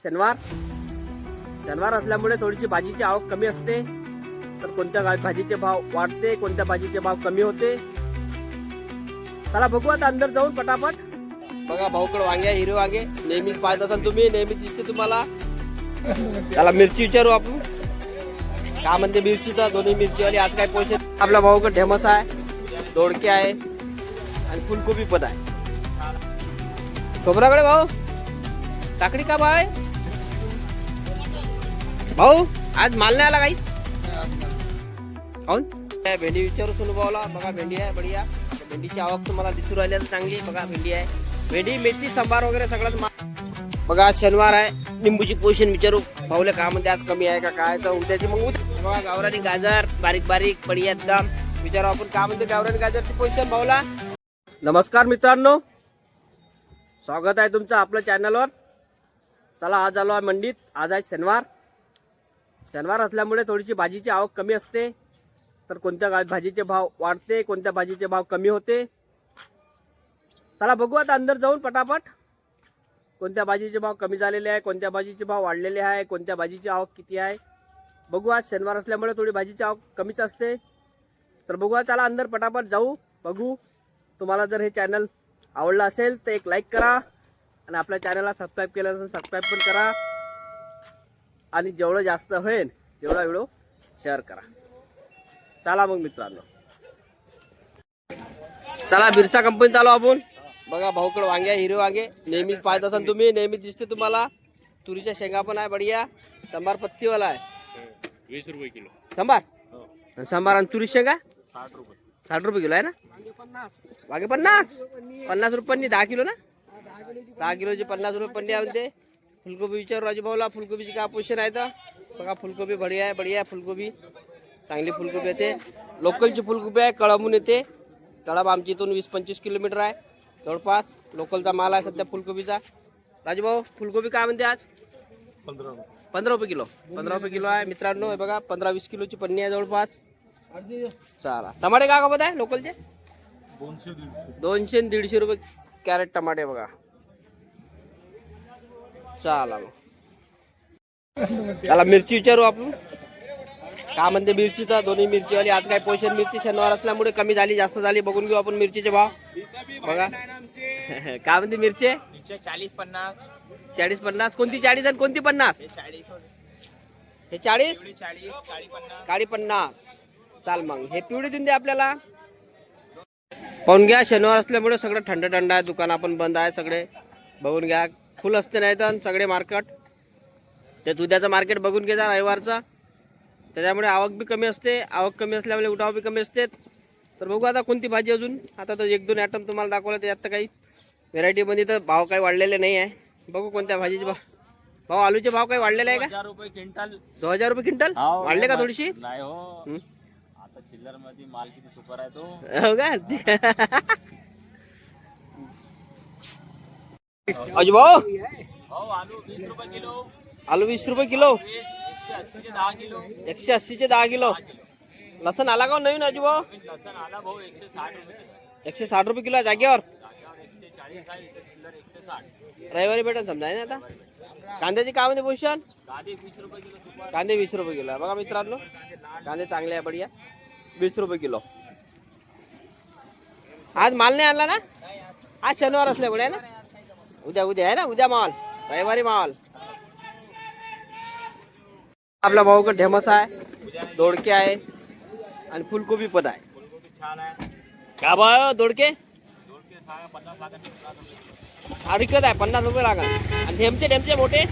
शनिवार शनिवार असल्यामुळे थोडीशी भाजीची आवक कमी असते, तर कोणत्या भाजीचे भाव वाढते, कोणत्या भाजीचे भाव कमी होते, चला बघू आता अंदर जाऊन पटापट. बघा भाऊकडे वांगे, हिरवे वांगे नेहमीच पाहत असाल तुम्ही, नेहमीच दिसते तुम्हाला. चला मिरची विचारू आपण का म्हणते मिरचीचा. दोन्ही मिरचीवाली आज काय पैसे. आपल्या भाऊकडे ढेमस आहे, दोडके आहे आणि फुलकोबी पण आहे. खोबराकडे भाऊ काकडी का भाव आहे भाऊ? आज माल नाही आला काहीच. काऊन? भेंडी विचारू सोनू भाऊला. बघा भेंडी आहे बढिया. भेंडीची आवक तुम्हाला दिसू राहिली चांगली. बघा भेंडी आहे, भेंडी मेथी सांबार वगैरे सगळंच. बघा आज शनिवार आहे, निंबूची पोषण विचारू भाऊला का म्हणते आज कमी आहे का काय. तर उद्याची मग उद्या. बघा गावरानी गाजर बारीक बारीक बढिया एकदम विचारू आपण का म्हणते गावरानी गाजरची पोषण भाऊला. नमस्कार मित्रांनो, स्वागत आहे तुमचं आपल्या चॅनलवर. चला आज आलो आहे मंडीत. आज आहे शनिवार. शनिवार असल्यामुळे थोडीशी भाजीची आवक कमी असते, तर कोणत्या भाजीचे भाव वाढते, कोणत्या भाजीचे भाव कमी होते, चला बघू आता अंदर जाऊन पटापट. कोणत्या भाजीचे भाव कमी झालेले आहे, कोणत्या भाजीचे भाव वाढलेले आहे, कोणत्या भाजीची आवक किती आहे बघू. आज शनिवार असल्यामुळे थोडी भाजीची आवक कमीच असते, तर बघू. चला अंदर पटापट जाऊ बघू. तुम्हाला जर हे चॅनल आवडलं असेल तर एक लाईक करा आणि आपल्या चॅनलला सबस्क्राईब केलं असेल सबस्क्राईब पण करा, आणि जेवढं जास्त होईल तेवढा व्हिडिओ शेअर करा. चला मग मित्रांनो, चला बिरसा कंपनी चालू आपण. बघा भाऊकडे वांगे, हिरवे वांगे नेहमीच पाहत असाल तुम्ही, नेहमीच दिसते तुम्हाला. तुरीच्या शेंगा पण आहे बढिया. सांबार पत्तीवाला आहे 20 रुपये किलो सांबार. सांबार आणि तुरी शेंगा 60 रुपये. 60 रुपये किलो आहे ना. वांगे 50 रुपये पन्नी. 10 किलो ना. 10 किलोची 50 रुपये पन्नी आहे म्हणते. फुलकोबी विचारू राजू भाऊला, फुलकोबीची काय पोषण आहे तर. बघा फुलकोबी बढिया आहे, बढिया फुलकोबी चांगली फुलकोबी येते. लोकलची फुलकोबी आहे, कळमून येते. कळम आमच्या इथून 20-25 किलोमीटर आहे जवळपास. लोकलचा माल आहे सध्या फुलकोबीचा. राजू भाऊ फुलकोबी काय म्हणते आज? 15 रुपये किलो. 15 रुपये किलो आहे मित्रांनो. हे बघा 15-20 किलोची पन्नी आहे जवळपास. चला टमाटे काय गपत आहे लोकलचे? 200-150 रुपये कॅरेट टमाटे बघा. चला मग चला मिरची विचारू आपण का म्हणते मिरचीचा. दोन्ही मिरचीवाली आज काय पोषण. मिरची शनिवार असल्यामुळे कमी झाली जास्त झाली. बघून घेऊ आपण मिरचीचे भाव. बघा काय म्हणते मिरची? 40-50. कोणती 40 आणि कोणती 50? हे 40 काळी 50. चाल मग हे पिवळी देऊन दे आपल्याला. पाहून घ्या शनिवार असल्यामुळे सगळं थंड थंड आहे. दुकान आपण बंद आहे सगळे. बघून घ्या फुल असते नाही तर सगळे मार्केट. त्यात उद्याचं मार्केट बघून घे जा रविवारचा. त्याच्यामुळे आवक बी कमी असते. आवक कमी असल्यामुळे उठाव बी कमी असते. तर बघू आता कोणती भाजी अजून. आता तर 1-2 आयटम तुम्हाला दाखवलं. त्यात तर काही व्हेरायटीमध्ये तर भाव काही वाढलेले नाही आहे. बघू कोणत्या भाजीचे भाव. आलूचे भाव काही वाढलेले आहे का? 1000 रुपये क्विंटल. 2000 रुपये क्विंटल वाढले का थोडीशी? नाही हो, आता चिल्लर मध्ये माल किती सुपर आहे तो. हो का अजय भाऊ? आलू 20 रुपये किलो. आलू 20 रुपये किलो. 180 चे 10 किलो. 180 चे 10 किलो. लसण आला का नवीन अजय भाऊ? लसण आला भाऊ 160 रुपये किलो. 160 रुपये किलो जागेवर. 140 आहे इथे चिल्लर 160. रविवारी भेटेल समजा ना आता. कांद्याची काय म्हणते पोषण? कांदे 20 रुपये किलो सुपर. कांदे 20 रुपये किलो आहे बघा मित्रांनो. कांदे चांगले आहे बढिया. 20 रुपये किलो. आज माल नाही आणला ना. आज शनिवार असल्यामुळे आहे ना. उद्या आहे ना. उद्या माल, रविवारी माल. आपल्या भाऊकडे ढेमस आहे, दोडके आहे आणि फुलकोबी पण आहे. फुलकोबी छान आहे. का भाव दोडके? दोडके 50 लागत. विकत आहे 50 रुपये लागत. आणि ढेमचे मोठे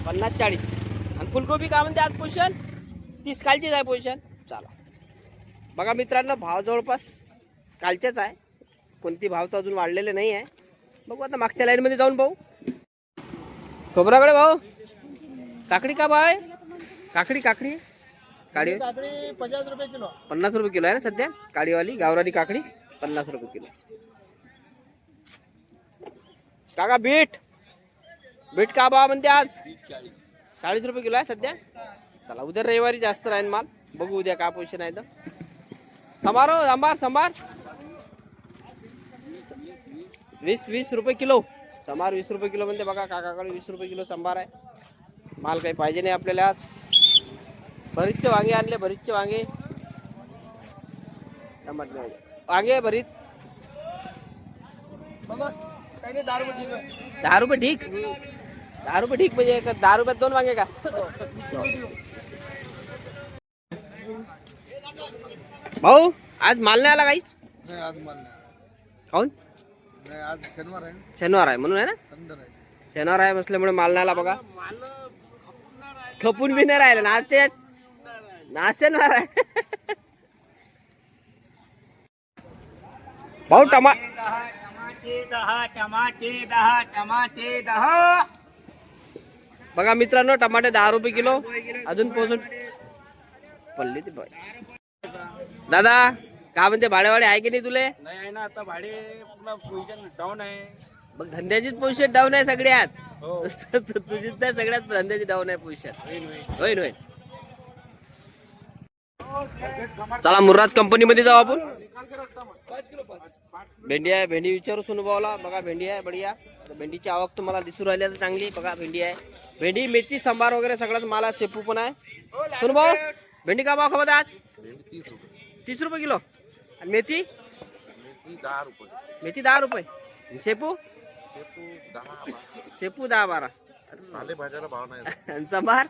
50-40. आणि फुलकोबी काय म्हणते आज पोषण? 30 कालचीच आहे पोषण. चला बघा मित्रांनो, भाव जवळपास कालचेच आहे. कोणती भाव तर अजून वाढलेले नाही आहे. बघू आता मागच्या लाईन मध्ये जाऊन भाऊ. खोबराकडे भाऊ काकडी का भाव आहे? काकडी काकडी 50 रुपये किलो. 50 रुपये किलो आहे ना सध्या. काळीवाली गावरानी काकडी 50 रुपये किलो. काका बीट का भाव म्हणते आज? 40 रुपये किलो आहे सध्या. चला उद्या रविवारी जास्त राहील माल. बघू उद्या काय पोझिशन आहे तर. सांबार 20 रुपये किलो. संभार 20 रुपये किलो म्हणते बघा, काकाकडे 20 रुपये किलो संभार आहे. माल काही पाहिजे नाही आपल्याला आज. भरीतचे वांगे आणले, भरीतचे वांगे. टमाटे नाही, वांगे भरीत बाबा काही नाही 10 रुपये ठीक आहे. 10 रुपये ठीक. 10 रुपये ठीक म्हणजे 10 रुपयात 2 वांगे का? भाऊ आज माल नाही आला काहीच. नाही आज माल नाही. काऊन? नाही आज शनिवार आहे. शनिवार आहे म्हणून आहे ना. संडे आहे. शनिवार आहे असल्यामुळे माल नाही आला बघा. खपून बी नाही राहिलं ना ते. आज शनिवार आहे. भाऊ टमाटे 10. बघा मित्रांनो, टमाटे 10 रुपये किलो. अजून पोहोचून पडली ती बाई. दादा का म्हणते, भाडेवाडे आहे की नाही तुले? नाही आहे ना, आता भाडे पुन्हा पोझिशन डाऊन आहे. मग धंद्याचीच पोझिशन डाऊन आहे सगळ्यात. हो. तुझीच नाही, सगळ्यात धंद्याची डाऊन आहे पोझिशन. होईल होईल. चला मुर्राज कंपनी मध्ये जाऊ आपण. भेंडी आहे, भेंडी विचारू सोनूभाऊला. बघा भेंडी आहे बढिया. भेंडीची आवक तुम्हाला दिसून राहिली तर चांगली. बघा भेंडी आहे, भेंडी मेथी संभार वगैरे सगळ्याच माल आहे. शेपू पण आहे. सोनूभाऊ भेंडी का भाव खबर आज? 30 रुपये किलो. आणि मेथी? 10 रुपये. मेथी 10 रुपये. शेपू? शेपू 10-12. भाज्याला भाव नाही. आणि संभार?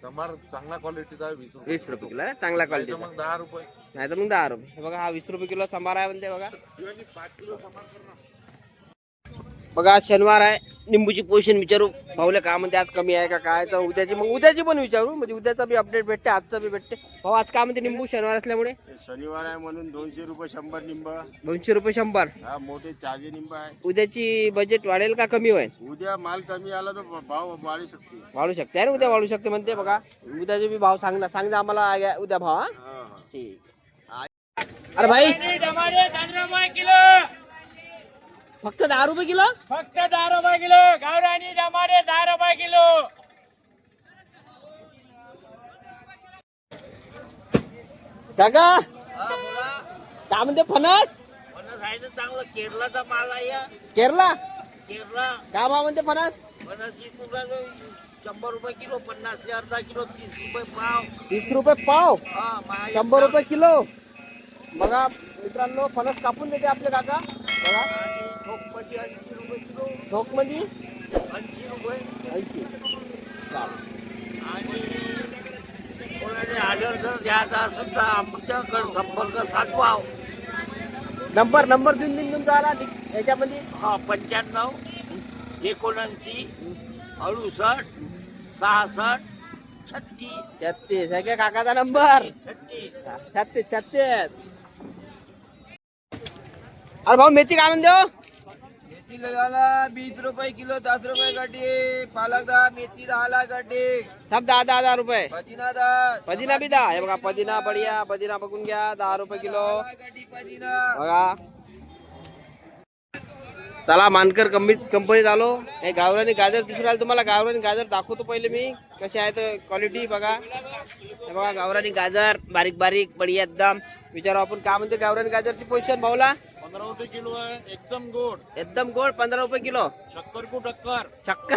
संभार चांगला क्वालिटीचा 20 रुपये किलो आहे, चांगला क्वालिटीचा. मग 10 रुपये. नाही तर मग 10 रुपये. हे बघा हा 20 रुपये किलो संभार आहे म्हणते बघा. 5 किलो संभार कर ना. बघा आज शनिवार आहे. निंबूची पोझिशन विचारू भाऊला का म्हणते, आज कमी आहे का काय. तर उद्याची, मग उद्याची पण विचारू, म्हणजे उद्याचा बी अपडेट भेटते, आजचा बी भेटते. भाऊ आज का म्हणते निंबू शनिवार असल्यामुळे? शनिवार आहे म्हणून 200 रुपये 100 निंब. 200 रुपये 100. हा मोठे ताजे निंब आहे. उद्याची बजेट वाढेल का कमी होईल? उद्या माल कमी आला तर भाव वाढू शकते. वाढू शकते आणि उद्या वाढू शकते म्हणते बघा. उद्याचे बी भाव सांगा आम्हाला उद्या भाव. हा ठीक. अरे भाई टमाटे 10 रुपये किलो. फक्त 10 रुपये किलो. फक्त 10 रुपये किलो. गावरानी टमाटे 10 रुपये किलो. काका का म्हणते फणस? चांगलं केरलाचा माल आहे. केरला केरला का भाव म्हणते फणस? 100 रुपये किलो, 50 अर्धा किलो, 30 रुपये पाव. 30 रुपये पाव, हा 100 रुपये किलो. बघा मित्रांनो, फणस कापून देते आपले काका बघा. ठोकमध्ये 80 रुपये किलो. ठोक मध्ये 80 रुपये. 80. आणि कोणाने ऑर्डर जर द्यायचा असेल तर आमच्याकडे संपर्क साधवा. नंबर देऊन तुमचा आला याच्यामध्ये. 95 79 68 66 36 36 आहे का काकाचा नंबर? 36. 36. अरे भाऊ मेथी काय म्हणते हो? मेथी लगाना 20 रुपये किलो, 10 रुपये गड्डी. पालक 10, मेथी 10 ला गड्डी. सब 10 रुपये. पुदिना 10. पदिना बी 10. हे बघा पदिना बढिया. पदिना बघून घ्या 10 रुपये किलो गड्डी पुदिना. बघा. चला मानकर कंपनीत आलो. हे गावरानी गाजर दिसून राहिले तुम्हाला. गावरानी गाजर दाखवतो पहिले मी कसे आहे तर क्वालिटी बघा. हे बघा गावरानी गाजर बारीक बारीक बढिया एकदम. विचारू आपण काय म्हणते गावरानी गाजरची पोझिशन भाऊला. 15 रुपये किलो आहे. एकदम गोड. एकदम गोड 15 रुपये किलो. शक्कर को टक्कर. चक्कर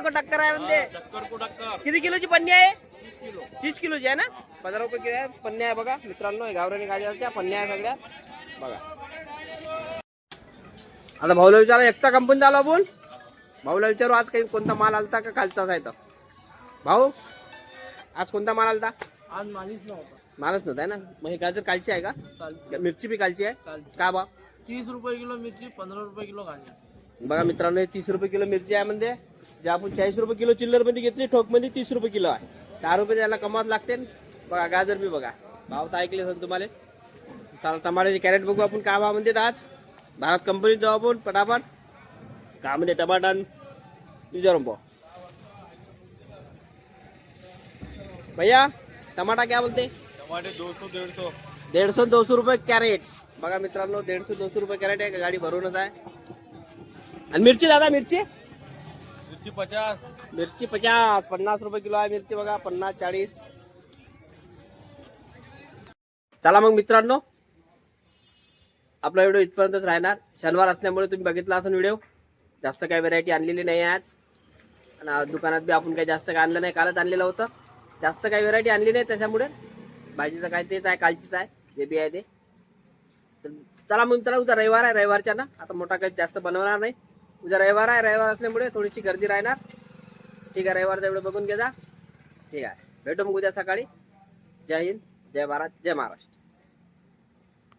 को टक्कर आहे म्हणते. शक्कर को टक्कर. किती किलोची पन्नी आहे? 30 किलो. 30 किलोची आहे ना. 15 रुपये किलो आहे पन्नी आहे बघा मित्रांनो. हे गावरानी गाजरच्या पन्न्या आहे सगळ्या बघा. आता भाऊला विचारा, एकटा कंपनी झालो आपण. भाऊला विचारू आज काही कोणता माल आलता का कालचाच आहे तर. भाऊ आज कोणता माल आलता? आज मालीच नव्हता. मालच नव्हता आहे ना. मग हे गाजर कालची आहे का? मिरची बी कालची आहे का बा? 30 रुपये किलो मिरची, 15 रुपये किलो गांजा. बघा मित्रांनो, 30 रुपये किलो मिरची आहे म्हणजे. जे आपण 40 रुपये किलो चिल्लर मध्ये घेतली, ठोक मध्ये 30 रुपये किलो आहे. 10 रुपये त्याला कमावत लागते. बघा गाजर बी बघा. भाव तर ऐकले असेल तुम्हाला. चला टमाट्याचे कॅरेट बघू आपण काय भाव म्हणते आज. भारत कंपनीत जाऊ आपण पटापट. काय म्हणते टमाटा विचारू भाऊ. भैया टमाटा क्या बोलते? टमाटे 200 150. 150-200 रुपये कॅरेट. बघा मित्रांनो 150-200 रुपये कॅरेट आहे. गाडी भरूनच आहे. आणि मिरची दादा मिरची? मिरची 50. मिरची 50 रुपये किलो आहे मिरची बघा. 50-40. चला मग मित्रांनो, आपला व्हिडिओ इथपर्यंतच राहणार. शनिवार असल्यामुळे तुम्ही बघितला असेल व्हिडिओ. जास्त काही व्हरायटी आणलेली नाही आहे आज. आणि दुकानात बी आपण काही जास्त काय आणलं नाही, कालच आणलेलं होतं. जास्त काही व्हरायटी आणली नाही त्याच्यामुळे भाजीचं काय तेच आहे, कालचीच आहे जे बी आहे ते. तर चला मग, चला उद्या रविवार आहे, रविवारच्या ना आता मोठा काही जास्त बनवणार नाही. उद्या रविवार आहे, रविवार असल्यामुळे थोडीशी गर्दी राहणार. ठीक आहे, रविवारचा एवढं बघून घे जा. ठीक आहे, भेटू मग उद्या सकाळी. जय हिंद, जय भारत, जय महाराष्ट्र.